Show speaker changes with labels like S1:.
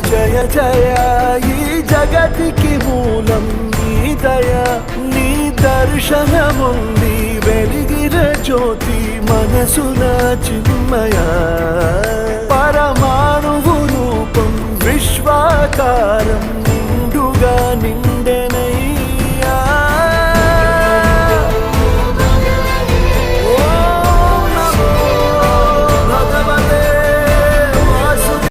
S1: జయ జయ ఈ జగతికి మూలం నీ దయ నీ దర్శనముంది వెలిగిన జ్యోతి మనసున చిన్మయ పరమా